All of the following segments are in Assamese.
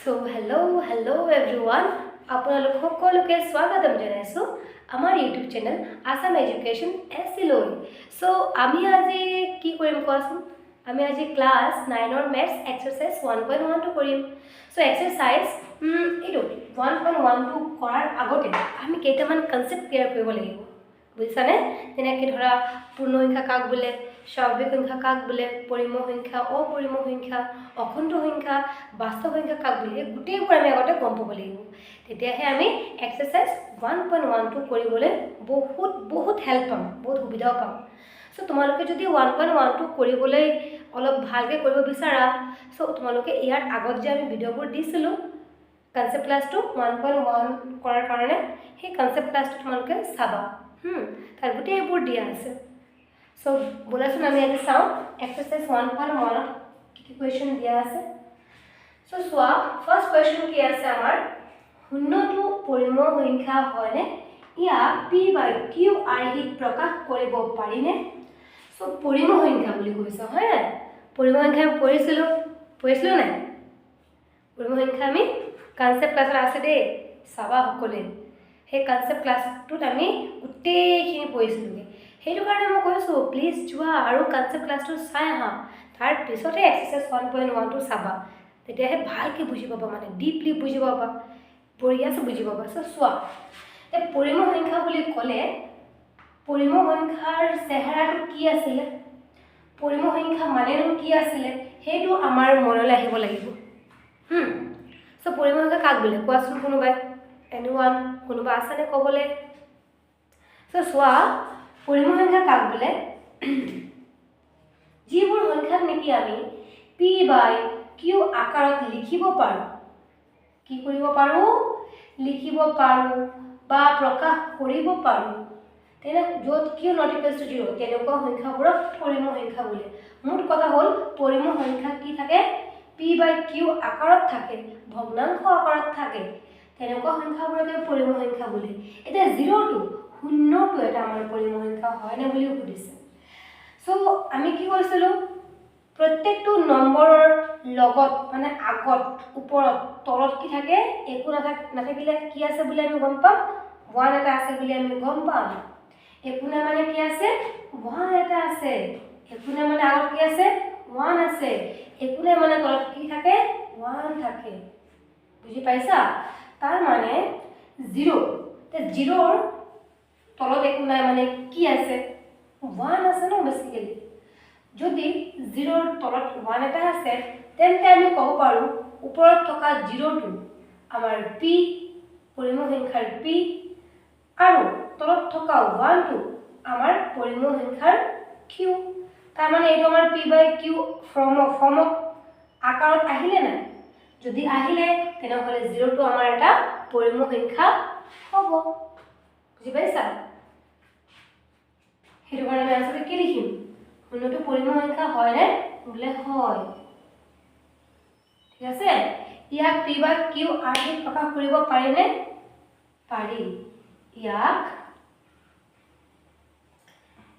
So hello everyone. আপোনালোক সকলোকে স্বাগতম জনাইছো আমাৰ YouTube channel Assam education SLO. So আমি আজি কি কৰিম কোৱাচোন? আমি আজি ক্লাছ 9 ৰ মেথছ এক্সাৰসাইজ 1.12 কৰিম। সো এক্সাৰসাইজ এইটো 1.12 কৰাৰ আগতে আমি কেইটামান কনসেপ্ট ক্লিয়াৰ কৰিব লাগিব। বুজিছানে? যেনেকৈ ধৰা পূৰ্ণ সংখ্যা কাক বোলে, স্বাভাৱিক সংখ্যা কাক বোলে, পৰিমেয় সংখ্যা, অপৰিমেয় সংখ্যা, অখণ্ড সংখ্যা, বাস্তৱ সংখ্যা কাক বোলে, গোটেইবোৰ আমি আগতে গম পাব লাগিব। তেতিয়াহে আমি এক্সাৰসাইজ 1.12 কৰিবলৈ বহুত হেল্প পাম, বহুত সুবিধাও পাম। সো তোমালোকে যদি 1.12 কৰিবলৈ অলপ ভালকৈ কৰিব বিচাৰা, সো তোমালোকে ইয়াৰ আগত যে আমি ভিডিঅ'বোৰ দিছিলোঁ কনসেপ্ট ক্লাছটো 1.1 কৰাৰ কাৰণে, সেই কনসেপ্ট ক্লাছটো তোমালোকে চাবা। তাত গোটেইবোৰ দিয়া আছে। সো বলাচোন আমি আজি চাওঁ এক্সাৰসাইজ 1.1 কি কি কুৱেশ্যন দিয়া আছে। সো চোৱা, ফাৰ্ষ্ট কুৱেশ্যন কি আছে আমাৰ, শূন্যটো পৰিমেয় সংখ্যা হয়নে? ইয়াক p/q/r প্ৰকাশ কৰিব পাৰিনে? সো পৰিমেয় সংখ্যা বুলি কৈছে, হয় নাই? পৰিমেয় সংখ্যা আমি পঢ়িছিলোঁ নাই? পৰিমেয় সংখ্যা আমি কনসেপ্ট ক্লাছত আছে দেই, চাবা সকলোৱে। সেই কনসেপ্ট ক্লাছটোত আমি গোটেইখিনি পঢ়িছিলোঁগৈ। সেইটো কাৰণে মই কৈছোঁ প্লিজ যোৱা আৰু কনসেপ্ট ক্লাছটো চাই আহা, তাৰ পিছতহে এক্সাৰসাইজ 1.1টো চাবা। তেতিয়াহে ভালকৈ বুজি পাবা, মানে ডিপলি বুজি পাবা, বঢ়িয়াছে বুজি পাবা। সো চোৱা, এই পৰিমেয় সংখ্যা বুলি ক'লে পৰিমেয় সংখ্যাৰ চেহেৰাটো কি আছিলে, পৰিমেয় সংখ্যা মানেনো কি আছিলে, সেইটো আমাৰ মনলৈ আহিব লাগিব। সো পৰিমেয় সংখ্যা কাক বোলে কোৱাচোন কোনোবাই? এনিৱান? কোনোবা আছেনে ক'বলৈ? সো চোৱা, পৰিমেয় সংখ্যা কাক বোলে, যিবোৰ সংখ্যাক নেকি আমি p/q আকাৰত লিখিব পাৰোঁ, কি কৰিব পাৰোঁ? লিখিব পাৰোঁ বা প্ৰকাশ কৰিব পাৰোঁ। তেনে য'ত q ≠ 0 তেনেকুৱা সংখ্যাবোৰক পৰিমেয় সংখ্যা বোলে। মুঠ কথা হ'ল পৰিমেয় সংখ্যা কি থাকে? p/q আকাৰত থাকে, ভগ্নাংশ আকাৰত থাকে। তেনেকুৱা সংখ্যাবোৰকে পৰিমেয় সংখ্যা বোলে। এতিয়া শূন্যটো এটা আমাৰ পৰিমেয় সংখ্যা হয়নে বুলি সুধিছে। সো আমি কি কৰিছিলোঁ, প্ৰত্যেকটো নম্বৰৰ লগত মানে আগত, ওপৰত, তলত কি থাকে, একো নাথাকিলে কি আছে বুলি আমি গম পাম, 1 এটা আছে বুলি আমি গম পাম। একো নাই মানে কি আছে, 1 এটা আছে। একো নাই মানে আগত কি আছে, 1 আছে। একো নাই মানে তলত কি থাকে, 1 থাকে। বুজি পাইছা? তাৰ মানে 0 ৰ তলত একো নাই মানে কি আছে, 1 আছে ন বেসিক্যালি। যদি 0 ৰ তলত 1 এটা আছে, তেন্তে আমি ক'ব পাৰোঁ ওপৰত থকা 0টো আমাৰ p, পৰিমেয় সংখ্যাৰ p, আৰু তলত থকা 1টো আমাৰ পৰিমেয় সংখ্যাৰ q। তাৰ মানে এইটো আমাৰ p/q ফৰ্মত আকাৰত আহিলে নাই? যদি আহিলে তেনেহ'লে 0টো আমাৰ এটা পৰিমেয় সংখ্যা হ'ব। বুজি পাইছা? সেইটো কাৰণে আমি আচলতে কি লিখিম, শূন্যটো পৰিমেয় সংখ্যা হয়নে বোলে হয়। ঠিক আছে? ইয়াক p/q/r প্ৰকাশ কৰিব পাৰিনে? পাৰি। ইয়াক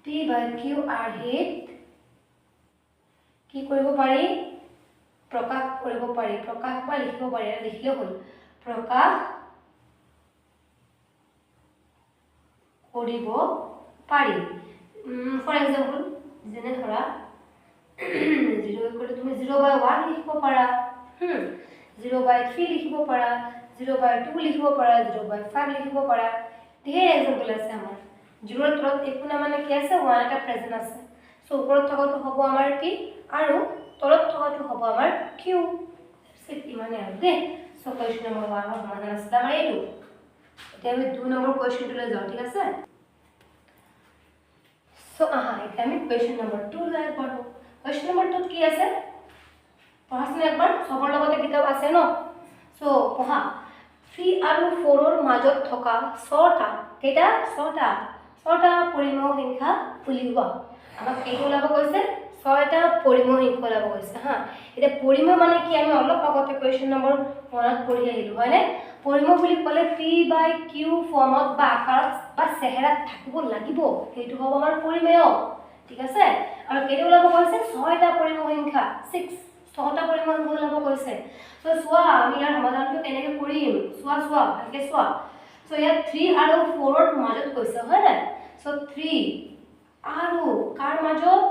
p/q/r কি কৰিব পাৰি? প্ৰকাশ কৰিব পাৰি। প্ৰকাশ বা লিখিব পাৰি, লিখিলেও হ'ল। প্ৰকাশ কৰিব পাৰি। ফৰ এক্সাম্পল, যেনে ধৰা 0 তুমি 0/1 লিখিব পাৰা, 0/3 লিখিব পাৰা, 0/2 লিখিব পাৰা, 0/5 লিখিব পাৰা। ধেৰ এক্সাম্পল আছে আমাৰ। 0 ৰ তলত একো নাই মানে কি আছে, 1 এটা প্ৰেজেণ্ট আছে। সো ওপৰত থকাটো হ'ব আমাৰ p আৰু তলত থকাটো হ'ব আমাৰ q। ইমানে আৰু দেই। সো কুৱেশ্যন নম্বৰ 1 ৰ সমাধান আছিলে আমাৰ এইটো। এতিয়া আমি 2 নম্বৰ কুৱেশ্যনটোলৈ যাওঁ, ঠিক আছে? সো এতিয়া আমি কুৱেশ্যন নম্বৰ 2 লৈ পঢ়ো। কুৱেশ্যন নম্বৰ 2 কি আছে পঢ়াচোন একবাৰ, চবৰ লগতে কিতাপ আছে ন? সো পঢ়া। 3 আৰু 4 ৰ মাজত থকা 6টা পৰিমেয় সংখ্যা উলিওৱা। আমাক এইটো ওলাব কৈছে, 6টা পৰিমেয় সংখ্যা ওলাব কৈছে। এতিয়া পৰিমেয় মানে কি, আমি অলপ আগতে কুৱেশ্যন নম্বৰ 1ত পঢ়ি আহিলোঁ, হয়নে? পৰিমেয় বুলি ক'লে p/q ফৰ্মত বা আকাৰত বা চেহেৰাত থাকিব লাগিব, সেইটো হ'ব আমাৰ পৰিমেয়। ঠিক আছে? আৰু কেইটা ওলাব কৈছে, 6টা পৰিমেয় সংখ্যা, ছটা পৰিমেয় সংখ্যা ওলাব কৈছে সো চোৱা আমি ইয়াৰ সমাধানটো কেনেকৈ কৰিম চোৱা ভালকে চোৱা সো ইয়াত 3 আৰু 4 ৰ মাজত কৈছে হয় না সো 3 আৰু কাৰ মাজত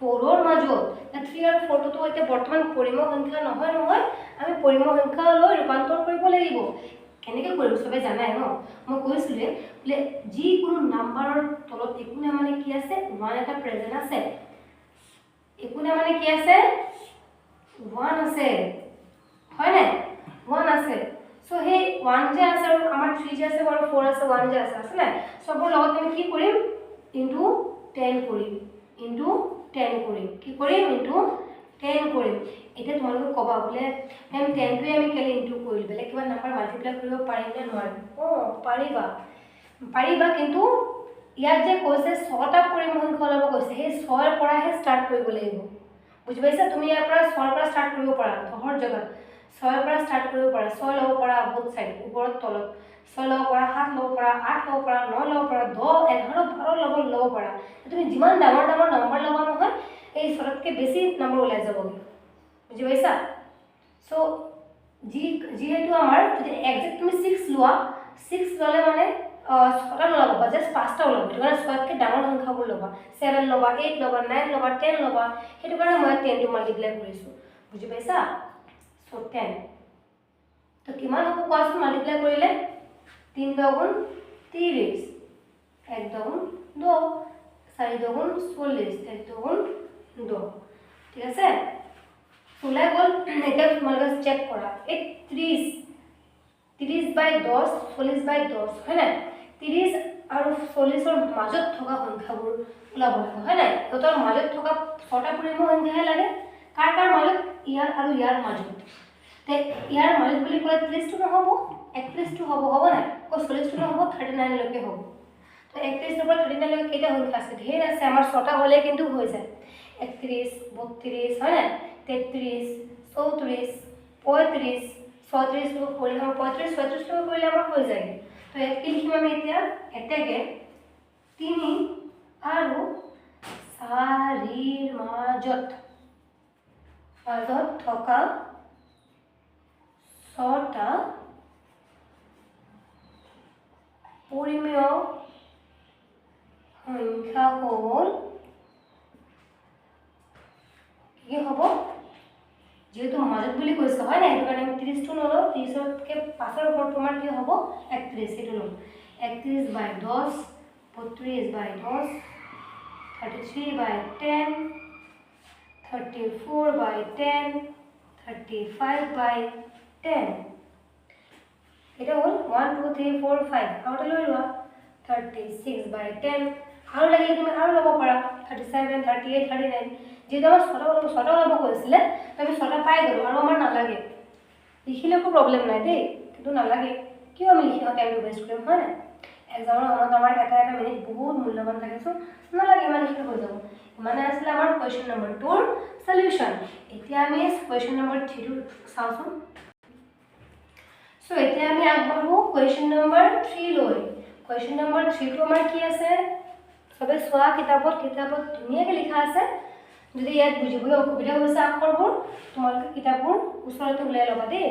4 ৰ মাজত 3 আৰু 4 টো এতিয়া বৰ্তমান পৰিমেয় সংখ্যা নহয় আমি পৰিমেয় সংখ্যা লৈ ৰূপান্তৰ কৰিব লাগিব কেনেকৈ কৰিম সবে জানাই ন মই কৈছিলে বোলে যিকোনো নাম্বাৰৰ তলত একোনে মানে কি আছে 1 এটা প্ৰেজেন্ট আছে একোনে মানে কি আছে 1 আছে হয় না 1 আছে সো হে 1 যে আছে আৰু আমাৰ 3 যে আছে আৰু 4 আছে 1 যে আছে না সবৰ লগত আমি কি কৰিম ইনটু 10 কৰিম ইনটু 10 কৰিম কি কৰিম ইনটু 10 কৰিম এটা তোমালোক কবা বলে এম 10 টো আমি কেলে ইনটু কৰিল বেলে কিবা নাম্বাৰ মাল্টিপ্লাই কৰিব পাৰিম নে নোৱাৰিম পাৰিবা কিন্তু ইয়াত যে কৈছে 6টা পৰিমেয় সংখ্যা ওলাব কৈছে সেই 6 ৰ পৰাহে ষ্টাৰ্ট কৰিব লাগিব বুজি পাইছা তুমি ইয়াৰ পৰা 6 ৰ পৰা ষ্টাৰ্ট কৰিব পাৰা সহজ জগত 6 ৰ পৰা ষ্টাৰ্ট কৰিব পাৰা 6 ল'ব পাৰা বহুত সাইড ওপৰত তলত 6 ল'ব পাৰা 7 ল'ব পাৰা 8 ল'ব পাৰা 9 ল'ব পাৰা 10 11 12 ল'ব পাৰা তুমি যিমান ডাঙৰ নম্বৰ ল'বা নহয় এই 6তকৈ বেছি নম্বৰ ওলাই যাব বুজি পাইছা সো যেহেতু আমাৰ যদি এক্সাক্ট তুমি 6 লোৱা 6 ল'লে মানে 6টা নল'বা বা জাস্ট 5টা ওলাব সেইটো কাৰণে 6তকৈ ডাঙৰ সংখ্যাবোৰ ল'বা 7 ল'বা 8 ল'বা 9 ল'বা 10 ল'বা সেইটো কাৰণে মই 10 টো মাল্টিপ্লাই কৰিছোঁ বুজি পাইছা সো 10 তো কিমান হ'ব কোৱাচোন মাল্টিপ্লাই কৰিলে 3 দুগুণ 30 1 দুগুণ 2 4 দুগুণ 40 1 দুগুণ 2 ঠিক আছে ওলাই গ'ল এটা তোমালোকে চেক কৰা এই 30 বাই 10 40 বাই 10 হয় না 30 আৰু 40 ৰ মাজত থকা সংখ্যাবোৰ ওলাব হয় না এতৰ মাজত থকা 6টা পৰিমেয় সংখ্যাহে লাগে কাৰ মাজত ইয়াৰ আৰু ইয়াৰ মাজত তে ইয়াৰ মাজত বুলি ক'লে 30 টো নহব 31 টো হ'ব না 40 টো নহব 39 লৈকে হ'ব তো 31 ৰ পৰা 39 লৈকে কেইটা সংখ্যা আছে ঢেৰ আছে আমাৰ 6টা হ'লে কিন্তু হৈ যায় 31 32 হয় না 33 34 35 36 লো কৰিলে 35 36 লো কৰিলে আমাৰ হৈ যায় তো ইয়াত কি লিখিম আমি এতিয়া এতেকে 3 আৰু 4 ৰ মাজত থকা 6টা পৰিমেয় সংখ্যা হ'ল কি হ'ব যেহেতু মাজত বুলি কৈছে হয় না সেইটো কাৰণে আমি 30 টো নলওঁ 30তকৈ 5ৰ ওপৰত তোমাৰ কি হ'ব 31 সেইটো ল'ম 31 বাই 10 32 বাই 10 33 বাই 10 34 বাই 10 35 বাই 10 এটা হ'ল 1 2 3 4 5 আৰু লৈ লোৱা 36 বাই 10 আৰু লাগিলে তুমি আৰু ল'ব পাৰা 37 38 39 যেহেতু আমাৰ 6টা ওলাব কৈছিলে আমি 6টা পাই গ'লো আৰু আমাৰ নালাগে লিখিলে একো প্ৰব্লেম নাই দেই কিন্তু নালাগে কিয় আমি লিখি টাইমটো ৱেষ্ট কৰিম হয় নাই এক্সামৰ সময়ত আমাৰ এটা মিনিট বহুত মূল্যৱান থাকে চ' নালাগে ইমান লিখি হৈ যাব ইমানে আছিলে আমাৰ কুৱেশ্যন নম্বৰ 2 ৰ সলিউশন এতিয়া আমি কুৱেশ্যন নম্বৰ 3 টো চাওঁচোন সো এতিয়া আমি আগবাঢ়ো কুৱেশ্যন নম্বৰ 3 লৈ কুৱেশ্যন নম্বৰ 3 টো আমাৰ কি আছে সবে চোৱা কিতাপত ধুনীয়াকৈ লিখা আছে যদি ইয়াত বুজিবলৈ অসুবিধা হৈছে আখৰবোৰ তোমালোকে কিতাপবোৰ ওচৰতে উলাই ল'বা দেই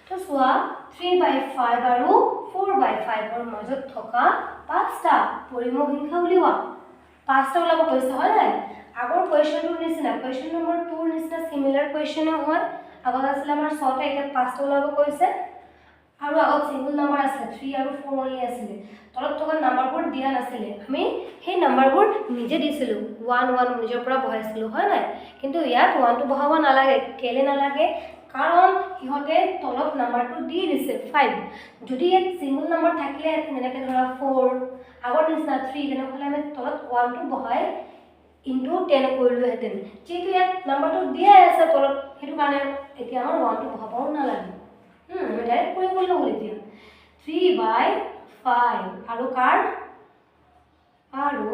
তো চোৱা 3/5 আৰু 4/5 ৰ মাজত থকা 5টা পৰিমেয় সংখ্যা উলিওৱা 5টা ওলাব কৈছে হয় নাই আগৰ কুৱেশ্যনটোৰ নিচিনা কুৱেশ্যন নম্বৰ 2 ৰ নিচিনা সিমিলাৰ কুৱেশ্যন হয় আগত আছিল আমাৰ 6টা এতিয়া 5টা ওলাব কৈছে আৰু আগত সিঙ্গল নাম্বাৰ আছিল 3 আৰু 4 অনলি আছিল তলত থকা নাম্বাৰবোৰ দিয়া নাছিল আমি সেই নাম্বাৰবোৰ নিজে দিছিলো 1 1 নিজৰ পৰা বহাইছিলো হয় নাই কিন্তু ইয়াত 1 টো বহাব নালাগে কেলে নালাগে কাৰণ ইহতে তলত নাম্বাৰটো দি দিছে 5 যদি ইয়াত সিঙ্গল নাম্বাৰ থাকিলে এনেকৈ ধৰা 4 আগৰ নিচিনা 3 তেনেহ'লে আমি তলত 1 টো বহাই ইনটু 10 কৰিলোহেঁতেন যেহেতু ইয়াত নাম্বাৰটো দিয়া আছে তলত সেইটো কাৰণে এতিয়া আমাৰ 1 টো বহাবও নালাগে আমি ডাইৰেক্ট কৰিব ল'ব এতিয়া 3/5 আৰু কাৰ আৰু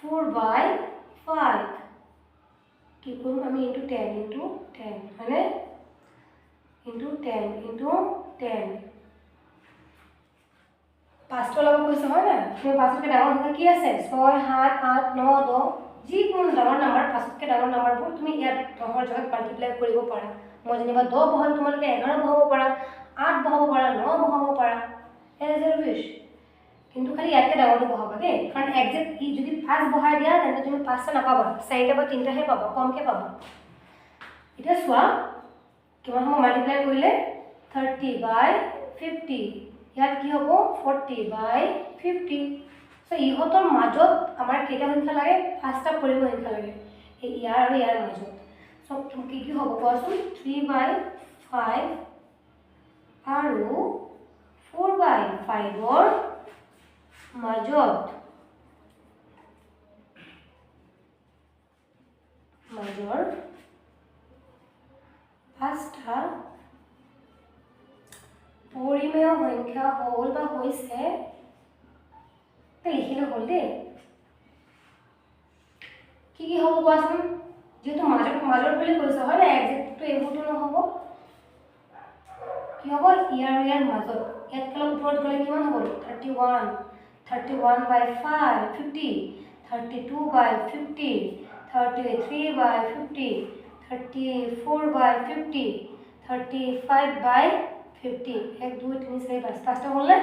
4/5 কি কৰিম আমি ইনটু 10 হয়নে ইনটু 10 5টা ল'ব কৈছে হয় না তুমি 5তকৈ ডাঙৰ সংখ্যা কি আছে 6 7 8 9 10 যিকোনো ডাঙৰ নাম্বাৰ 5তকৈ ডাঙৰ নাম্বাৰবোৰ তুমি ইয়াত 10ৰ জেগাত মাল্টিপ্লাই কৰিব পাৰা। মই যেনিবা 10 বহাল, তোমালোকে 11 বহাব পাৰা, 8 বহাব পাৰা, 9 বহাব পাৰা, এজ ইউৰ উইশ। কিন্তু খালি ইয়াতকৈ ডাঙৰটো বহাবা দেই, কাৰণ একজেক্ট ই যদি 5 বহাই দিয়া তেন্তে তুমি 5টা নাপাবা, 4টা বা 3টাহে পাবা, কমকৈ পাবা। এতিয়া চোৱা কিমান হ'ব মাল্টিপ্লাই কৰিলে 30/50, ইয়াত কি হ'ব 40/50। সো ইহঁতৰ মাজত আমাৰ কেইটা সংখ্যা লাগে, 5টা পৰিম সংখ্যা লাগে ইয়াৰ আৰু ইয়াৰ মাজত। সো কি কি হ'ব কোৱাচোন, 3/5 আৰু 4/5ৰ মাজত 5টা পৰিমেয় সংখ্যা হ'ল বা হৈছে, লিখিলে হ'ল দেই। কি কি হ'ব কোৱাচোন, যেহেতু মাজৰ বুলি কৈছে হয় না, একজেক্টটো এইবোৰটো নহ'ব, কি হ'ব ইয়াৰ মাজত। ইয়াত অলপ ওপৰত গ'লে কিমান হ'ব 31, 31/5 50, 32/50, 33/50, 34/50, 35/50, 1 2 3 4 5, 5টা হ'লনে,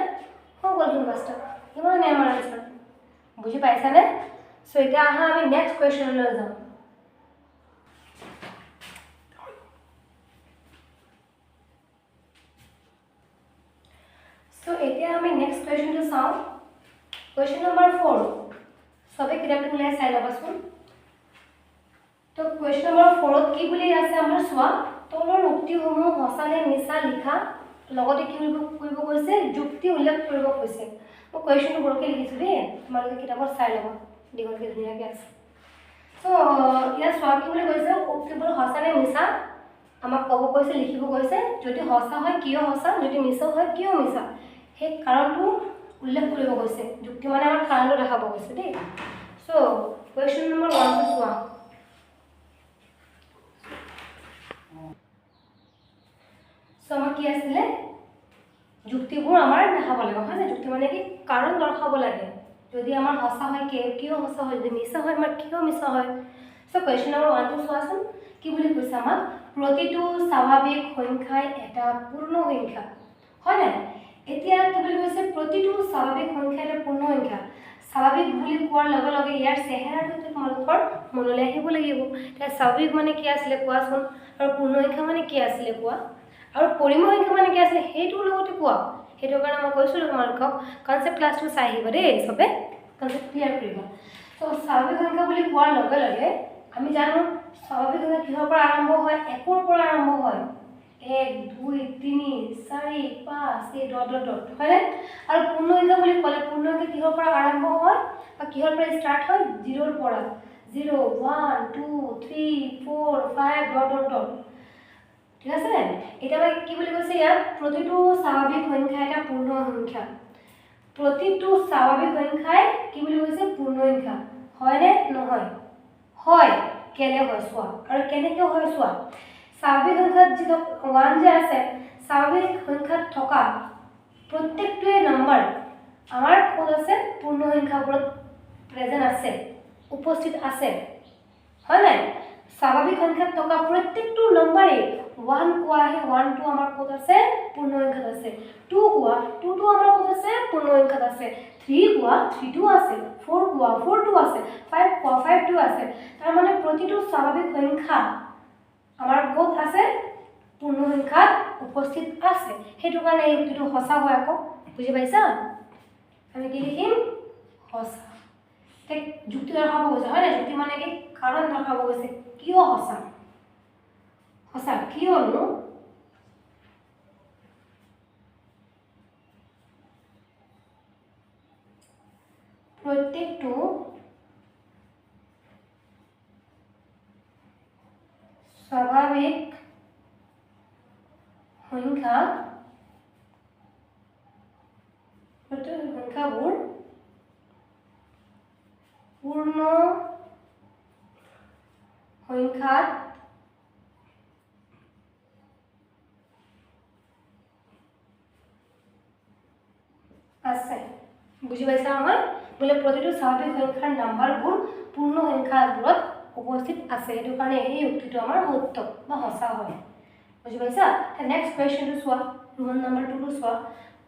হৈ গ'ল 5টা। ইমানেই আমাৰ আনচাৰ, বুজি পাইছানে? সো এতিয়া আহা আমি নেক্সট কুৱেশ্যনলৈ যাওঁ। সো এতিয়া আমি নেক্সট কুৱেশ্যনটো চাওঁ। কুৱেশ্যন নম্বৰ 4, সবে কিতাপটো ওলাই চাই ল'বাচোন। তো কুৱেশ্যন নম্বৰ 4ত কি বুলি আছে আমাৰ চোৱা, তলৰ উক্তিসমূহ সঁচা নে মিছা লিখা, লগতে কি কৰিব কৈছে, যুক্তি উল্লেখ কৰিব কৈছে। মই কুৱেশ্যনটো বৰকৈ লিখিছোঁ দেই, তোমালোকে কিতাপত চাই ল'বা, দীঘলকৈ ধুনীয়াকৈ আছে। সো ইয়াত চোৱা কি বুলি কৈছে, উক্তিবোৰ সঁচা নে মিছা আমাক ক'ব কৈছে, লিখিব কৈছে। যদি সঁচা হয় কিয় সঁচা, যদি মিছা হয় কিয় মিছা, সেই কাৰণটো উল্লেখ কৰিব কৈছে। যুক্তি মানে আমাৰ কাৰণটো দেখাব কৈছে দেই। সো কুৱেশ্যন নম্বৰ 1টো চোৱা। সো আমাৰ কি আছিলে, যুক্তিবোৰ আমাৰ দেখাব লাগে হয় না, যুক্তি মানে কি কাৰণ দৰ্শাব লাগে। যদি আমাৰ সঁচা হয় কিয় সঁচা হয়, যদি মিছা হয় আমাৰ কিয় মিছা হয়। সো কুৱেশ্যন নম্বৰ 1টো চোৱাচোন, কি বুলি কৈছে আমাক, প্ৰতিটো স্বাভাৱিক সংখ্যাই এটা পূৰ্ণ সংখ্যা হয় নাই। এতিয়া কি বুলি কৈছে, প্ৰতিটো স্বাভাৱিক সংখ্যা এটা পূৰ্ণ সংখ্যা। স্বাভাৱিক বুলি কোৱাৰ লগে লগে ইয়াৰ চেহেৰাটো তোমালোকৰ মনলৈ আহিব লাগিব। এতিয়া স্বাভাৱিক মানে কি আছিলে কোৱাচোন, আৰু পূৰ্ণ সংখ্যা মানে কি আছিলে কোৱা, আৰু পৰিমেয় সংখ্যা মানে কি আছিলে সেইটোৰ লগতে কোৱা। সেইটো কাৰণে মই কৈছিলোঁ তোমালোকক কনচেপ্ট ক্লাছটো চাই আহিবা দেই, চবে কনচেপ্ট ক্লিয়াৰ কৰিবা। তো স্বাভাৱিক সংখ্যা বুলি কোৱাৰ লগে লগে আমি জানো স্বাভাৱিক সংখ্যা কিহৰ পৰা আৰম্ভ হয়, 1ৰ পৰা আৰম্ভ হয়। 1 2 3 4 5 এই ডট ডট ডট হয়নে। আৰু পূৰ্ণ সংখ্যা বুলি ক'লে পূৰ্ণ সংখ্যা কিহৰ পৰা আৰম্ভ হয় বা কিহৰ পৰা ষ্টাৰ্ট হয়, 0ৰ পৰা। 0 1 2 3 4 5 ডট ডট ডট, ঠিক আছে। এতিয়া মানে কি বুলি কৈছে ইয়াত, প্ৰতিটো স্বাভাৱিক সংখ্যা এটা পূৰ্ণ সংখ্যা। প্ৰতিটো স্বাভাৱিক সংখ্যাই কি বুলি কৈছে, পূৰ্ণ সংখ্যা হয়নে নহয়, হয়। কেলে হয় চোৱা, আৰু কেনেকৈ হয় চোৱা। স্বাভাৱিক সংখ্যাত যিটো 1 যে আছে, স্বাভাৱিক সংখ্যাত থকা প্ৰত্যেকটোৱে নম্বৰ আমাৰ ক'ত আছে, পূৰ্ণ সংখ্যাবোৰত প্ৰেজেণ্ট আছে, উপস্থিত আছে হয় নাই। স্বাভাৱিক সংখ্যাত থকা প্ৰত্যেকটো নম্বৰে 1 কোৱা আহে, 1টো আমাৰ ক'ত আছে, পূৰ্ণ সংখ্যাত আছে। 2 কোৱা, 2টো আমাৰ ক'ত আছে, পূৰ্ণ সংখ্যাত আছে। 3 কোৱা, 3টো আছে। 4 কোৱা, 4টো আছে। 5 কোৱা, 5টো আছে। তাৰ মানে প্ৰতিটো স্বাভাৱিক সংখ্যা আমাৰ ক'ত আছে, পূৰ্ণ সংখ্যাত উপস্থিত আছে। সেইটো কাৰণে এই যুক্তিটো সঁচা হয় আকৌ, বুজি পাইছা। আমি কি লিখিম, সঁচা। ঠিক যুক্তি দেখাব গৈছে হয় না, যুক্তি মানে কি কাৰণ দেখাব গৈছে, কিয় সঁচা, সঁচা কিয়নো প্ৰত্যেকটো স্বাভাৱিক সংখ্যা, সংখ্যাবোৰ পূৰ্ণ সংখ্যাত আছে। বুজি পাইছা নহয়, বোলে প্ৰতিটো স্বাভাৱিক সংখ্যাৰ নাম্বাৰবোৰ পূৰ্ণ সংখ্যাবোৰত উপস্থিত আছে এইটো কাৰণে এই উক্তিটো আমাৰ সত্য বা সঁচা হয় বুজি পাইছা নেক্সট কোৱেশ্চনটো চোৱা ৰোমান নাম্বাৰ 2 টো চোৱা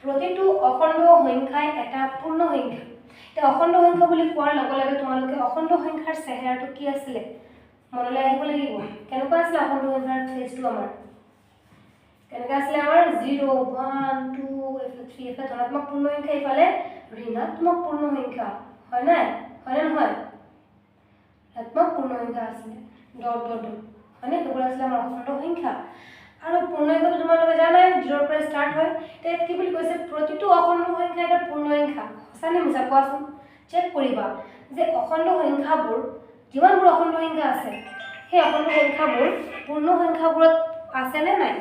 প্ৰতিটো অখণ্ড সংখ্যাই এটা পূৰ্ণ সংখ্যা এতিয়া অখণ্ড সংখ্যা বুলি কোৱাৰ লগে লগে তোমালোকে অখণ্ড সংখ্যাৰ চেহেৰাটো কি আছিল মনলৈ আহিব লাগিব কেনেকুৱা আছিল অখণ্ড সংখ্যাৰ ফেজটো আমাৰ কেনেকুৱা আছিল আমাৰ 0 1 2 3 এটা ধনাত্মক পূৰ্ণ সংখ্যা ইফালে ঋণাত্মক পূৰ্ণ সংখ্যা হয় না নহয় ঋণাত্মক পূৰ্ণ সংখ্যা আছিল ডট ডট ডট মানে এগুলো আছিল আমাৰ অখণ্ড সংখ্যা আৰু পূৰ্ণ সংখ্যা তোমালোকে জানাই 0 ৰ পৰা ষ্টাৰ্ট হয় তে কি বুলি কৈছে প্ৰতিটো অখণ্ড সংখ্যা এটা পূৰ্ণ সংখ্যা সঁচানে মিছা কোৱাচোন চেক কৰিবা যে অখণ্ড সংখ্যাবোৰ যিমানবোৰ অখণ্ড সংখ্যা আছে সেই অখণ্ড সংখ্যাবোৰ পূৰ্ণ সংখ্যাবোৰত আছে নে নাই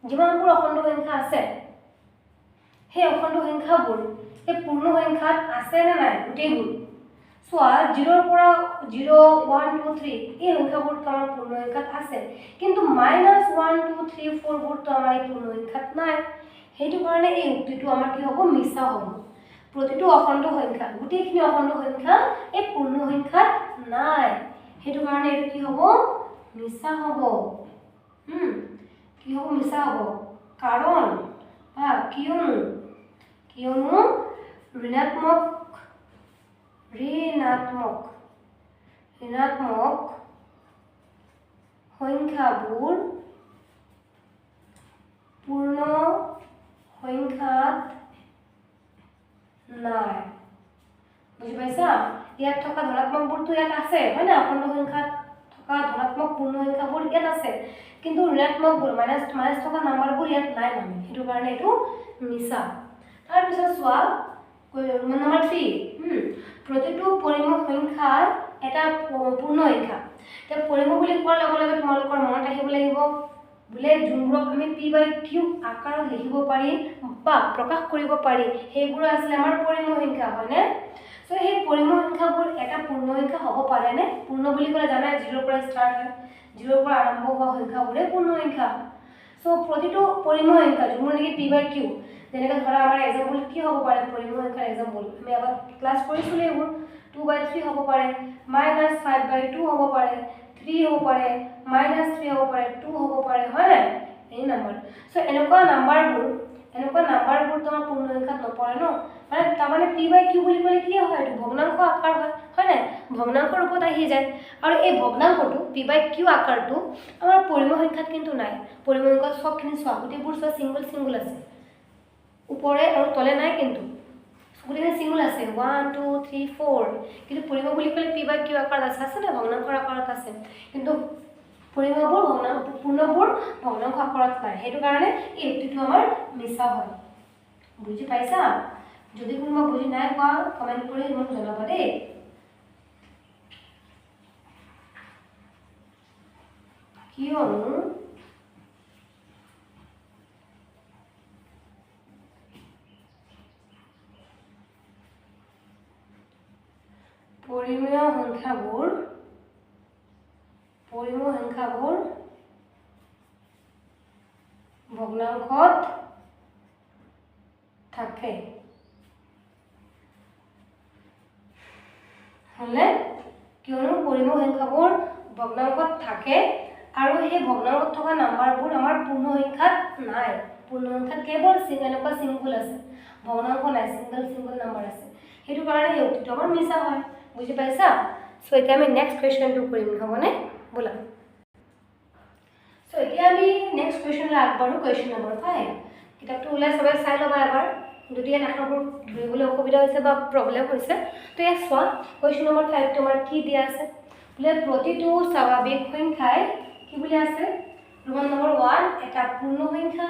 যিমানবোৰ অখণ্ড সংখ্যা আছে সেই অখণ্ড সংখ্যাবোৰ এই পূৰ্ণ সংখ্যাত আছে নে নাই গোটেইবোৰ সোয়া 0 ৰ পৰা 0 1 2 3 এই সংখ্যাবোৰ তোমাৰ পূৰ্ণ সংখ্যাত আছে কিন্তু -1 2 3 4 বোৰ তো আমাৰ পূৰ্ণ সংখ্যাত নাই সেইটো কাৰণে এই উক্তিটো আমাৰ কি হ'ব মিছা হ'ব প্ৰতিটো অখণ্ড সংখ্যা গোটেইখিনি অখণ্ড সংখ্যা এই পূৰ্ণ সংখ্যাত নাই সেইটো কাৰণে এইটো কি হ'ব মিছা হ'ব কি হ'ব মিছা হ'ব কাৰণ কিয়নো ঋণাত্মক সংখ্যাবোৰ পূৰ্ণ সংখ্যাত নাই বুজি পাইছা ইয়াত থকা ধনাত্মকবোৰটো ইয়াত আছে হয় না অখণ্ড সংখ্যাত থকা ধনাত্মক পূৰ্ণ সংখ্যাবোৰ ইয়াত আছে কিন্তু ঋণাত্মকবোৰ মাইনাছ থকা নাম্বাৰবোৰ ইয়াত নাই মানে সেইটো কাৰণে এইটো মিছা তাৰ পিছত চোৱা নাম্বাৰ 3 প্ৰতিটো পৰিম সংখ্যাৰ এটা পূৰ্ণ সংখ্যা তে পৰিম বুলি কোৱাৰ লগে লগে তোমালোকৰ মনত আহিব লাগিব বোলে যোনবোৰক আমি p/q আকাৰত লিখিব পাৰি বা প্ৰকাশ কৰিব পাৰি সেইবোৰ আছিল আমাৰ পৰিম সংখ্যা হয়নে সো এই পৰিম সংখ্যাবোৰ এটা পূৰ্ণ সংখ্যা হ'ব পাৰে নে পূৰ্ণ বুলি ক'লে জানাই 0 ৰ পৰা ষ্টাৰ্ট হয় 0 ৰ পৰা আৰম্ভ হোৱা সংখ্যাবোৰে পূৰ্ণ সংখ্যা সো প্ৰতিটো পৰিম সংখ্যা যোনবোৰ নেকি p/q যেনেকৈ ধৰা আমাৰ এক্সাম্পল কি হ'ব পাৰে পৰিম সংখ্যাৰ এক্সাম্পল আমি আগত ক্লাছ কৰিছিলো এইবোৰ 2/3 হ'ব পাৰে -5/2 হ'ব পাৰে 3 হ'ব পাৰে -3 হ'ব পাৰে 2 হ'ব পাৰে হয় না এই নম্বৰ সো এনেকুৱা নাম্বাৰবোৰ তোমাৰ পূৰ্ণ সংখ্যাত নপৰে ন মানে তাৰমানে p/q বুলি ক'লে কি হয় এইটো ভগ্নাংশ আকাৰ হয় না ভগ্নাংশ ৰূপত আহি যায় আৰু এই ভগ্নাংশটো p/q আকাৰটো আমাৰ পৰিম সংখ্যাত কিন্তু নাই পৰিম সংখ্যাত সবখিনি চোৱা গোটেইবোৰ চোৱা সিঙ্গল আছে উপৰে আৰু তলে নাই কিন্তু গোটেই সিঙ্গল আছে 1 2 3 4 কিন্তু পৰিম বুলি ক'লে p/q আকাৰত আছে না ভগ্নাংশৰ আকাৰত আছে কিন্তু পৰিমবোৰ পূৰ্ণবোৰ ভগ্নাংশ আকাৰত নাই সেইটো কাৰণে এই উক্তিটো আমাৰ মিছা হয় বুজি পাইছা যদি কোনোবা বুজি নাই পোৱা কমেন্ট কৰি মোক জনাবা দেই কিয়নো পৰিমেয় সংখ্যাবোৰ ভগ্নাংশত থাকে হলে কিয়নো পৰিমেয় সংখ্যাবোৰ ভগ্নাংশত থাকে আৰু এই ভগ্নাংশত থকা নাম্বাৰবোৰ আমাৰ পূৰ্ণ সংখ্যাত নাই পূৰ্ণ সংখ্যাত কেৱল এনেকুৱা সিঙ্গল আছে ভগ্নাংশ নাই সিঙ্গল নাম্বাৰ আছে সেইটো কাৰণে এই উক্তিটো আমাৰ মিছা হয় বুজি পাইছা সো এতিয়া আমি নেক্সট কোৱেশ্চনটো কৰিম হ'বনে বলা সো এতিয়া আমি নেক্সট কোৱেশ্চনলৈ আগবাঢ়ো কোৱেশ্চন নম্বৰ 5 কিতাপটো ওলাই সবাই চাই ল'বা এবাৰ যদি এই আখৰবোৰ ধৰিবলৈ অসুবিধা হৈছে বা প্ৰবলেম হৈছে তো ইয়াত চোৱা কোৱেশ্চন নম্বৰ 5 তোমাৰ কি দিয়া আছে বোলে প্ৰতিটো স্বাভাৱিক সংখ্যাই কি বুলি আছে ৰোমান নম্বৰ 1 এটা পূৰ্ণ সংখ্যা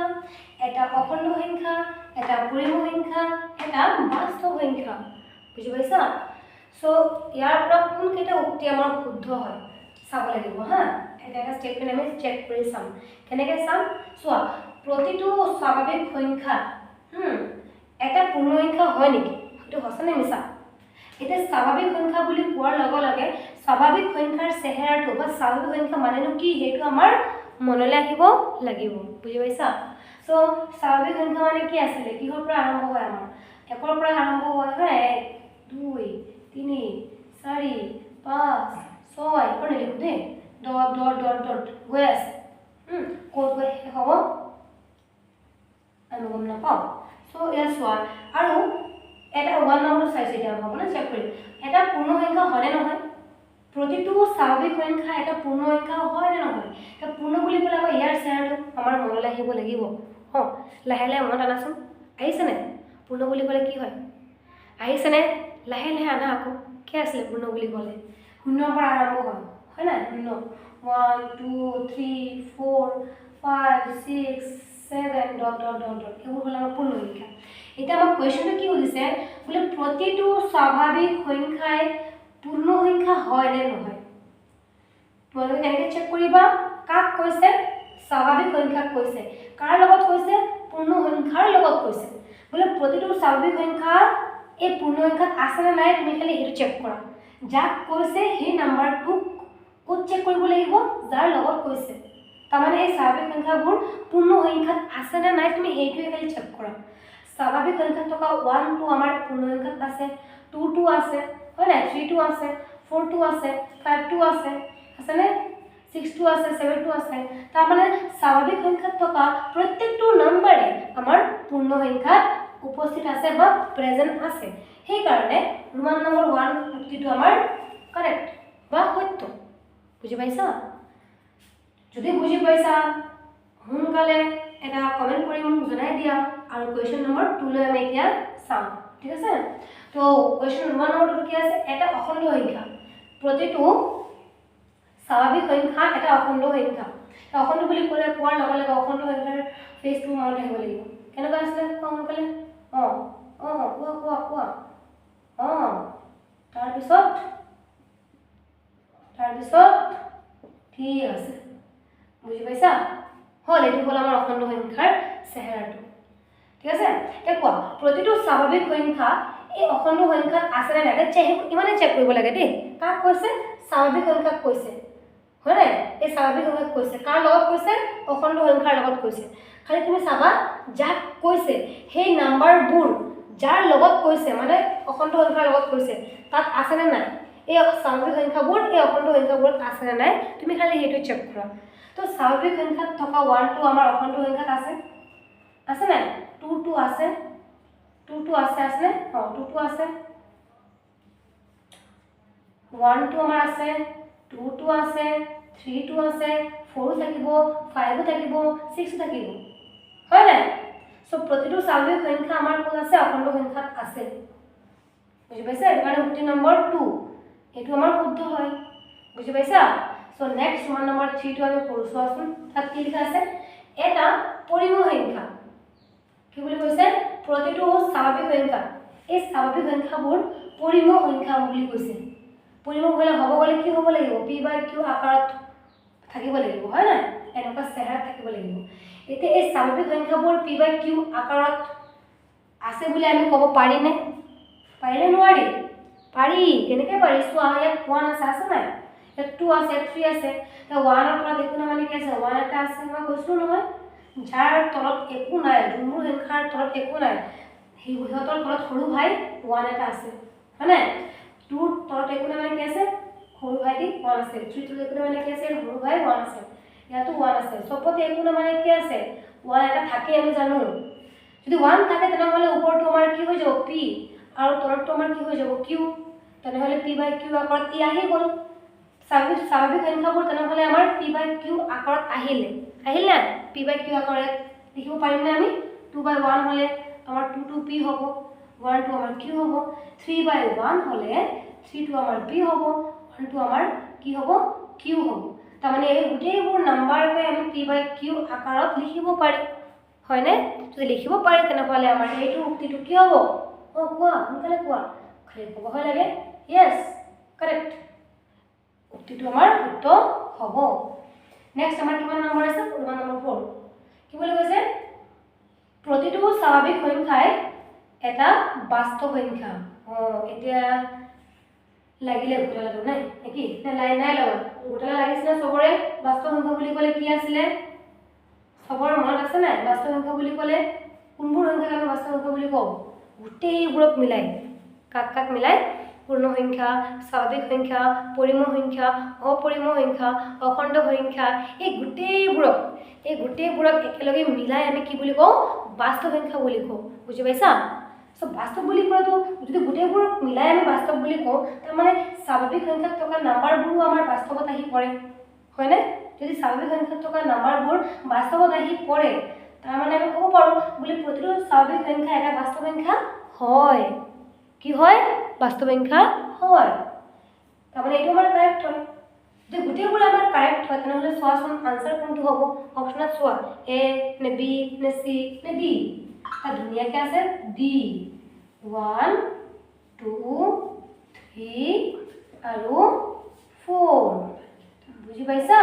এটা অখণ্ড সংখ্যা এটা পৰিম সংখ্যা এটা বাস্তৱ সংখ্যা বুজি পাইছা সো ইয়াৰ পৰা কোন কেইটা উক্তি আমাৰ শুদ্ধ হয় চাব লাগিব হা এটা স্টেটমেন্ট আমি চেক কৰি চাম কেনেকৈ চাম চোৱা প্ৰতিটো স্বাভাৱিক সংখ্যা এটা পূৰ্ণ সংখ্যা হয় নেকি এটো হসনে মিছা এটা স্বাভাৱিক সংখ্যা বুলি কোৱাৰ লগে লগে স্বাভাৱিক সংখ্যাৰ চেহেৰাটো বা স্বাভাৱিক সংখ্যা মানেনো কি হেতু আমাৰ মনলৈ আহিব লাগিব বুজি পাইছা সো স্বাভাৱিক সংখ্যা মানে কি আছিল কিহৰ পৰা আৰম্ভ হয় আমাৰ 1 ৰ পৰা আৰম্ভ হয় 2 3 4 5 6 কোন লিখো দে ডট ডট ডট ডট গৈ আছে কোড গৈ হ'ব আমি গম নাপাওঁ সো এয়া চোৱা আৰু এটা 1 নম্বৰ চাইছে এতিয়া হ'ব না চেক কৰি এটা পূৰ্ণ সংখ্যা হয় নহয় প্ৰতিটো স্বাভাৱিক সংখ্যা এটা পূৰ্ণ সংখ্যা হয় নে নহয় এটা পূৰ্ণ বুলি ক'লে আকৌ ইয়াৰ চেহাৰাটো আমাৰ মনলৈ আহিব লাগিব লাহে লাহে মনত আনাচোন আহিছেনে পূৰ্ণ বুলি ক'লে কি হয় আহিছেনে লাহে লাহে আনা আকৌ কি আছিলে পূৰ্ণ বুলি ক'লে শূন্যৰ পৰা আৰম্ভ হয় না শূন্য 1 2 3 4 5 6 7 ডট ডট ডট ডট এইবোৰ হ'ল আমাৰ পূৰ্ণ সংখ্যা এতিয়া আমাৰ কুৱেশ্যনটো কি সুধিছে বোলে প্ৰতিটো স্বাভাৱিক সংখ্যাই পূৰ্ণ সংখ্যা হয় নে নহয় তোমালোকে কেনেকৈ চেক কৰিবা কাক কৈছে স্বাভাৱিক সংখ্যাক কৈছে কাৰ লগত কৈছে পূৰ্ণ সংখ্যাৰ লগত কৈছে বোলে প্ৰতিটো স্বাভাৱিক সংখ্যা এই পূৰ্ণ সংখ্যাত আছে নে নাই তুমি খালি সেইটো চেক কৰা যাক কৈছে সেই নাম্বাৰটো ক'ত চেক কৰিব লাগিব যাৰ লগত কৈছে তাৰমানে এই স্বাভাৱিক সংখ্যাবোৰ পূৰ্ণ সংখ্যাত আছে নে নাই তুমি সেইটোৱে খালি চেক কৰা স্বাভাৱিক সংখ্যাত থকা 1 2 আমাৰ পূৰ্ণ সংখ্যাত আছে 2 2 আছে হয় না 3 2 আছে 4 2 আছে 5 2 আছে আছেনে 6 2 আছে 7 2 আছে তাৰমানে স্বাভাৱিক সংখ্যাত থকা প্ৰত্যেকটো নম্বৰে আমাৰ পূৰ্ণ সংখ্যাত উপস্থিত আছে বা প্ৰেজেন্ট আছে সেই কাৰণে ৰোমান নম্বৰ 1 উক্তিটো আমাৰ কাৰেক্ট বা সত্য বুজি পাইছা যদি বুজি পাইছা সোনকালে এটা কমেন্ট কৰি মোক জনাই দিয়া আৰু কোৱেশ্চন নম্বৰ 2 লৈ আমি এতিয়া চাম ঠিক আছে তো কোৱেশ্চন ৰোমান নম্বৰ 2 কি আছে এটা অখণ্ড সংখ্যা প্ৰতিটো স্বাভাৱিক সংখ্যা এটা অখণ্ড সংখ্যা অখণ্ড বুলি ক'লে কোৱাৰ লগে লগে অখণ্ড সংখ্যাৰ ফেজটো মনত আহিব লাগিব কেনেকুৱা আছিলে সোনকালে কোৱা তাৰপিছত ঠিক আছে বুজি পাইছা হল এইটো হ'ল আমাৰ অখণ্ড সংখ্যাৰ চেহেৰাটো ঠিক আছে এতিয়া কোৱা প্ৰতিটো স্বাভাৱিক সংখ্যা এই অখণ্ড সংখ্যাত আছে নে নাই ইমানে চেক কৰিব লাগে দেই কাক কৈছে স্বাভাৱিক সংখ্যাক কৈছে হয় নাই এই স্বাভাৱিক সংখ্যাক কৈছে কাৰ লগত কৈছে অখণ্ড সংখ্যাৰ লগত কৈছে খালি তুমি চাবা যাক কৈছে সেই নাম্বাৰবোৰ যাৰ লগত কৈছে মানে অখণ্ড সংখ্যাৰ লগত কৈছে তাত আছে নে নাই এই স্বাভাৱিক সংখ্যাবোৰ এই অখণ্ড সংখ্যাবোৰত আছে নে নাই তুমি খালি সেইটো চেক কৰা তো স্বাভাৱিক সংখ্যাত থকা 1 2 আমাৰ অখণ্ড সংখ্যাত আছে নাই 2 2 আছে 2 2 আছে 2 2 আছে 1 2 আমাৰ আছে 2 2 আছে 3 2 আছে 4 থাকিব 5 থাকিব 6 থাকিব হয় নাই সো প্ৰতিটো স্বাভাৱিক সংখ্যা আমাৰ কোন আছে অখণ্ড সংখ্যাত আছে বুজি পাইছা এটো কাৰণে উক্তি নম্বৰ 2 এটো আমাৰ শুদ্ধ হয় বুজি পাইছা সো নেক্সট ওয়ান নম্বৰ 3 টো আমি পঢ়ো চোৱাচোন তাত কি লিখা আছে এটা পৰিমেয় সংখ্যা কি বুলি কৈছে প্ৰতিটো স্বাভাৱিক সংখ্যা এই স্বাভাৱিক সংখ্যাবোৰ পৰিমেয় সংখ্যা বুলি কৈছে পৰিমেয় হলে হ'ব গলে কি হ'ব লাগিব p/q আকাৰত থাকিব লাগিব হয় না এনেকুৱা চেহাৰা থাকিব লাগিব এতিয়া এই স্বাভাৱিক সংখ্যাবোৰ p/q আকাৰত আছে বুলি আমি ক'ব পাৰিনে নোৱাৰি পাৰি কেনেকৈ পাৰি চোৱা ইয়াত 1 আছে নাই ইয়াত 2 আছে 3 আছে তা 1 ৰ পৰা দেখো না মানে কি আছে 1 এটা আছে মই কৈছো নহয় যাৰ তলত একো নাই যোনবোৰ সংখ্যাৰ তলত একো নাই সেই সিহঁতৰ তলত সৰু ভাই 1 এটা আছে হয়নে 2 তলত একো নাই মানে কি আছে সৰু ভাইটি 1 আছে 3 তলত একো নাই মানে কি আছে সৰু ভাই 1 আছে ইয়াতো 1 আছে সবতে একো নাই মানে কি আছে 1 এটা থাকে আমি জানো যদি 1 থাকে তেনেহলে ওপৰটো আমাৰ কি হৈ যাব p আৰু তলটো আমাৰ কি হৈ যাব q তেনেহলে p/q আকাৰত ই আহি গল স্বাভাৱিক সংখ্যাবোৰ তেনেহলে আমাৰ p/q আকাৰত আহিল না p/q আকাৰত লিখিব পাৰিম না আমি 2/1 হলে আমাৰ 2 p হ'ব 1 2 আমাৰ q হ'ব 3/1 হলে 3 2 আমাৰ p হ'ব 1 2 আমাৰ কি হ'ব q হ'ব তাৰ মানে এই গোটেইবোৰ নাম্বাৰকে আমি p/q আকাৰত লিখিব পাৰি হয়নে যদি লিখিব পাৰি তেনেহলে আমাৰ এইটো উক্তিটো কি হ'ব কোৱা সোনকালে কোৱা খালি ক'ব হয় লাগে ইয়েস কাৰেক্ট উক্তিটো আমাৰ শুদ্ধ হ'ব নেক্সট আমাৰ কিমান নম্বৰ আছে ৰোমান নম্বৰ 4 কি বুলি কৈছে প্ৰতিটো স্বাভাৱিক সংখ্যাই এটা বাস্তৱ সংখ্যা এতিয়া লাগিলে ঘুটালাটো নাই কি না নাই লগা ঘুটালা লাগিছিল সবৰে বাস্তৱ সংখ্যা বুলি ক'লে কি আছিল সবৰ মনত আছে নাই বাস্তৱ সংখ্যা বুলি ক'লে কোনবোৰ সংখ্যাক আমি বাস্তৱ সংখ্যা বুলি কওঁ গোটেইবোৰক মিলাই কাক কাক মিলাই পূৰ্ণ সংখ্যা, স্বাভাৱিক সংখ্যা, পৰিমেয় সংখ্যা, অপৰিমেয় সংখ্যা, অখণ্ড সংখ্যা, এই গোটেইবোৰক একেলগে মিলাই আমি কি বুলি কওঁ? বাস্তৱ সংখ্যা বুলি কওঁ। বুজি পাইছা? সো বাস্তৱ বুলি কোৱাটো যদি গোটেইবোৰক মিলাই আমি বাস্তৱ বুলি কওঁ, তাৰমানে স্বাভাৱিক সংখ্যাত থকা নাম্বাৰবোৰো আমাৰ বাস্তৱত আহি পৰে, হয়নে? যদি স্বাভাৱিক সংখ্যাত থকা নাম্বাৰবোৰ বাস্তৱত আহি পৰে, তাৰমানে আমি ক'ব পাৰোঁ বোলে প্ৰতিটো স্বাভাৱিক সংখ্যা এটা বাস্তৱ সংখ্যা হয়। কি হয়? বাস্তৱ সংখ্যা হয়। তাৰমানে এইটো আমাৰ কাৰেক্ট হয়। যদি গোটেইবোৰ আমাৰ কাৰেক্ট হয় তেনেহ'লে চোৱাচোন আনচাৰ কোনটো হ'ব? অপশ্যনত চোৱা, এ নে বি নে চি নে ডি? তাত ধুনীয়াকৈ আছে ডি। 1 2 3 আৰু 4। বুজি পাইছা?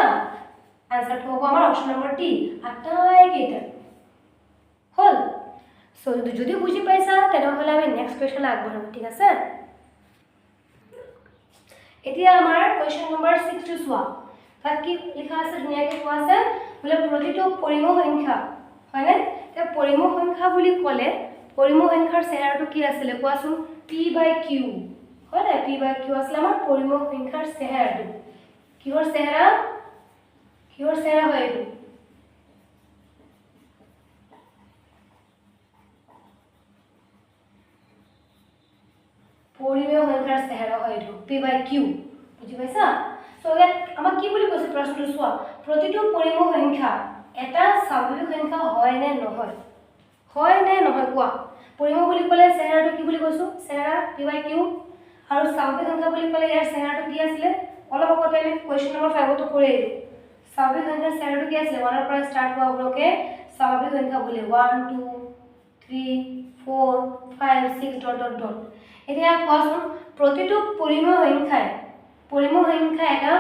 আনচাৰটো হ'ব আমাৰ অপশ্যন নম্বৰ ডি, আটাইকেইটা। হ'ল? সো যদি বুজি পাইছা তেনেহ'লে আমি নেক্সট কুৱেশ্যনলৈ আগবাঢ়ো, ঠিক আছে? এতিয়া আমাৰ কুৱেশ্যন নম্বৰ 6 চোৱা। তাত কি লিখা আছে? ধুনীয়াকৈ কোৱা আছে বোলে প্ৰতিটো পৰিমেয় সংখ্যা, হয়নে? এতিয়া পৰিমেয় সংখ্যা বুলি ক'লে পৰিমেয় সংখ্যাৰ চেহেৰাটো কি আছিলে কোৱাচোন? p/q, হয়নে? p/q আছিলে আমাৰ পৰিমেয় সংখ্যাৰ চেহেৰাটো। কিহৰ চেহেৰা? কিহৰ চেহেৰা হয় এইটো? পৰিমেয় সংখ্যাৰ চেহেৰা হয় এইটো, p/q। বুজি পাইছা? সো ইয়াত আমাক কি বুলি কৈছে প্ৰশ্নটো চোৱা, প্ৰতিটো পৰিমেয় সংখ্যা এটা স্বাভাৱিক সংখ্যা হয় নে নহয়? হয় নে নহয় কোৱা? পৰিমেয় বুলি ক'লে চেহেৰাটো কি বুলি কৈছোঁ? চেহেৰা p/q। আৰু স্বাভাৱিক সংখ্যা বুলি ক'লে ইয়াৰ চেহেৰাটো কি আছিলে? অলপ আগতে আমি কুৱেশ্যন নম্বৰ 5তো কৰি আহিলোঁ। স্বাভাৱিক সংখ্যাৰ চেহেৰাটো কি আছিলে? 1ৰ পৰা ষ্টাৰ্ট হোৱাবোৰকে স্বাভাৱিক সংখ্যা বোলে। 1 2 3 4 5 6 ডট ডট ডট। এতিয়া কোৱাচোন প্ৰতিটো পৰিমেয় সংখ্যা এটা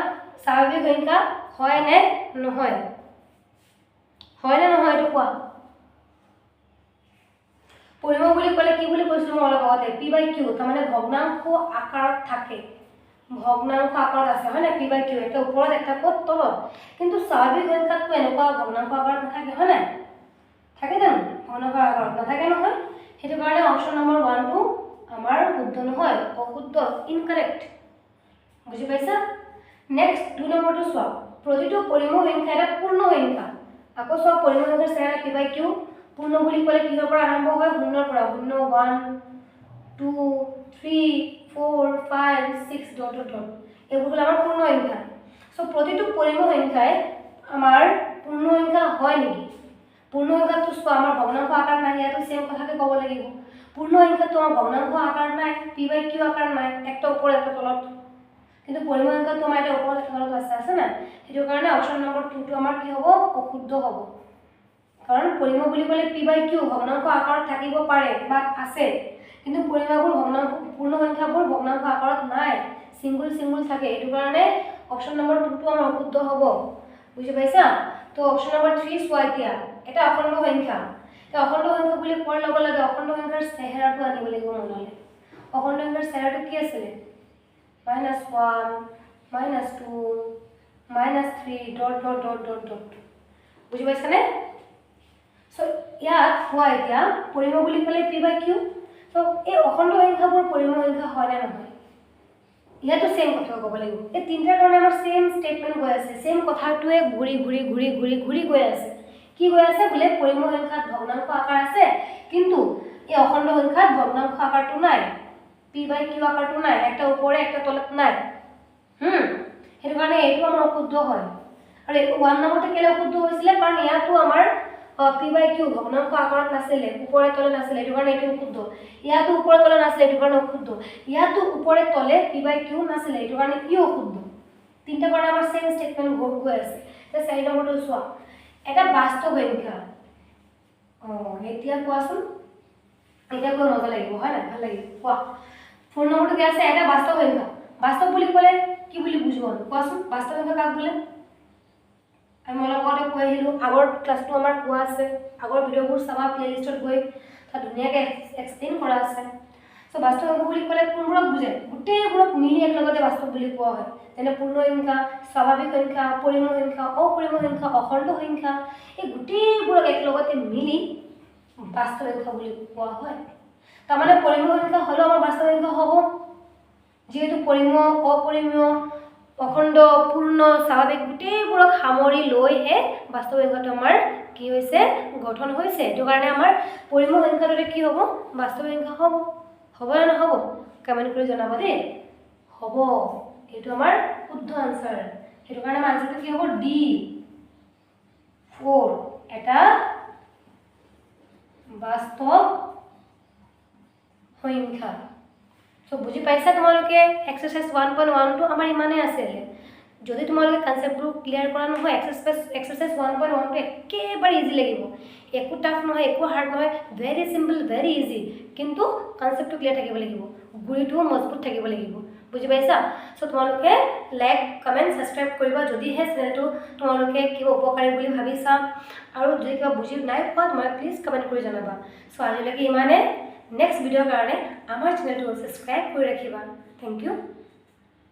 স্বাভাৱিক সংখ্যা হয় নে নহয়? হয় নে নহয় এইটো কোৱা? পৰিমেয় বুলি ক'লে কি বুলি কৈছিলোঁ মই অলপ আগতে? p/q, তাৰমানে ভগ্নাংশ আকাৰত থাকে। ভগ্নাংশ আকাৰত আছে, হয় নাই? p/q এটা ওপৰত একটা ক'ত তলত। কিন্তু স্বাভাৱিক সংখ্যাতটো এনেকুৱা ভগ্নাংশ আকাৰত নাথাকে, হয় নাই? থাকে জানো? ভগ্নাংশ আকাৰত নাথাকে নহয়। সেইটো কাৰণে অপশ্যন নম্বৰ 1টো আমাৰ শুদ্ধ নহয়, অশুদ্ধ, ইনকাৰেক্ট। বুজি পাইছা? নেক্সট 2 নম্বৰটো চোৱা, প্ৰতিটো পৰিমেয় সংখ্যা এটা পূৰ্ণ সংখ্যা। আকৌ চোৱা পৰিমেয় সংখ্যাৰ চেহেৰা p/q। পূৰ্ণ বুলি ক'লে কিহৰ পৰা আৰম্ভ হয়? 0ৰ পৰা। 0 1 2 3 4 5 6 ডট ডট ডট। এইবোৰ হ'ল আমাৰ পূৰ্ণ সংখ্যা। সো প্ৰতিটো পৰিমেয় সংখ্যাই আমাৰ পূৰ্ণ সংখ্যা হয় নেকি? পূৰ্ণ সংখ্যাটো চোৱা আমাৰ ভগ্নাংশ আকাৰ নাই, ইয়াতো সেম কথাকে ক'ব লাগিব। পূৰ্ণ সংখ্যাটো আমাৰ ভগ্নাংশ আকাৰ নাই, p/q আকাৰ নাই, একটা ওপৰত একটা তলত। কিন্তু পৰিমেয় সংখ্যাটো আমাৰ এটা ওপৰত একটা তলত আছে না? সেইটো কাৰণে অপশ্যন নম্বৰ 2টো আমাৰ কি হ'ব? অশুদ্ধ হ'ব। কাৰণ পৰিমেয় বুলি ক'লে p/q ভগ্নাংশ আকাৰত থাকিব পাৰে বা আছে, কিন্তু পৰিমেয়বোৰ পূৰ্ণ সংখ্যাবোৰ ভগ্নাংশ আকাৰত নাই, সিঙ্গল থাকে। এইটো কাৰণে অপশ্যন নম্বৰ 2টো আমাৰ অশুদ্ধ হ'ব। বুজি পাইছা? তো অপশ্যন নম্বৰ 3 চোৱা এতিয়া। এটা অখণ্ড সংখ্যা। এটা অখণ্ড সংখ্যা বুলি কোৱাৰ লগে লগে অখণ্ড সংখ্যাৰ চেহেৰাটো আনিব লাগিব মনলৈ। অখণ্ড সংখ্যাৰ চেহেৰাটো কি আছিলে? -1 -2 -3 dot dot dot dot dot. বুজি পাইছানে? সো ইয়াত কোৱা এতিয়া পৰিমেয় বুলি ক'লে p/q। সো এই অখণ্ড সংখ্যাবোৰ পৰিমেয় সংখ্যা হয় নে নহয়? ইয়াতো সেম কথা ক'ব লাগিব। এই তিনিটাৰ কাৰণে আমাৰ সেম ষ্টেটমেণ্ট গৈ আছে, সেম কথাটোৱে ঘূৰি গৈ আছে। কি গৈ আছে? বোলে পৰিমেয় সংখ্যাত ভগ্নাংশ আকাৰ আছে, কিন্তু এই অখণ্ড সংখ্যাত ভগ্নাংশ আকাৰটো নাই, p/q আকাৰটো নাই, একটা ওপৰে একটা তলত নাই। সেইটো কাৰণে এইটো আমাৰ অশুদ্ধ হয়। আৰু এই 1 নম্বৰটো কেলে অশুদ্ধ হৈছিলে? কাৰণ ইয়াতো আমাৰ p/q ভগ্নাংশ আকাৰত নাছিলে, ওপৰে তলে নাছিলে, এইটো কাৰণে এইটো অশুদ্ধ। ইয়াতো ওপৰে তলে নাছিলে, এইটো কাৰণে অশুদ্ধ। ইয়াতো ওপৰে তলে p/q নাছিলে, এইটো কাৰণে ই অশুদ্ধ। তিনিটা কাৰণে আমাৰ সেম ষ্টেটমেণ্ট গৈ আছে। এতিয়া 4 নম্বৰটো চোৱা, এটা বাস্তৱ সংখ্যা। এতিয়া কোৱাচোন, এতিয়া কৈ মজা লাগিব, হয় নাই? ভাল লাগিব। কোৱা 4 নম্বৰটো কি আছে? এটা বাস্তৱ সংখ্যা। বাস্তৱ বুলি ক'লে কি বুলি বুজিব? কোৱাচোন বাস্তৱ সংখ্যা কাক বোলে? আমি অলপ আগতে কৈ আহিলোঁ, আগৰ ক্লাছটো আমাৰ কোৱা আছে, আগৰ ভিডিঅ'বোৰ চাবা প্লেলিষ্টত গৈ, তাত ধুনীয়াকৈ এক্সপ্লেইন কৰা আছে। সো বাস্তৱ সংখ্যা বুলি ক'লে কোনবোৰক বুজে? গোটেইবোৰক মিলি একেলগতে বাস্তৱ বুলি কোৱা হয়। যেনে পূৰ্ণ সংখ্যা, স্বাভাৱিক সংখ্যা, পৰিমেয় সংখ্যা, অপৰিমেয় সংখ্যা, অখণ্ড সংখ্যা, এই গোটেইবোৰক একেলগতে মিলি বাস্তৱ সংখ্যা বুলি কোৱা হয়। তাৰমানে পৰিমেয় সংখ্যা হ'লেও আমাৰ বাস্তৱ সংখ্যা হ'ব যেহেতু পৰিমেয় অপৰিমেয় অখণ্ড পূৰ্ণ স্বাভাৱিক গোটেইবোৰক সামৰি লৈহে বাস্তৱ সংখ্যাটো আমাৰ কি হৈছে গঠন হৈছে এইটো কাৰণে আমাৰ পৰিমেয় সংখ্যাটোতে কি হ'ব বাস্তৱ সংখ্যা হ'ব নে নহ'ব কমেণ্ট কৰি জনাব দেই হ'ব এইটো আমাৰ শুদ্ধ আনসাৰ সেইটো কাৰণে আমাৰ আনসাৰটো কি হ'ব ডি 4 এটা বাস্তৱ সংখ্যা সো বুজি পাইছা তোমালোকে এক্সাৰসাইজ 1.12 আমাৰ ইমানে আছিল যদি তোমালোকে কনসেপ্টটো ক্লিয়াৰ কৰা নহয় এক্সাৰসাইজ 1.12 একেবাৰে ইজি লাগিব একো টাফ নহয় একো হাৰ্ড নহয় ভেৰি সিম্পল ভেৰি ইজি কিন্তু কনসেপ্টটো ক্লিয়াৰ থাকিব লাগিব গুৰিটো মজবুত থাকিব লাগিব বুজি পাইছা সো তোমালোকে লাইক কমেন্ট সাবস্ক্ৰাইব কৰিবা যদিহে চেনেলটো তোমালোকে কিবা উপকাৰী বুলি ভাবিছা আৰু যদি কিবা বুজি নাই পোৱা তোমালোকে প্লিজ কমেন্ট কৰি জনাবা সো আজিলৈকে ইমানে নেক্সট ভিডিঅ'ৰ কাৰণে আমাৰ চেনেলটো সাবস্ক্ৰাইব কৰি ৰাখিবা থ্যাংক ইউ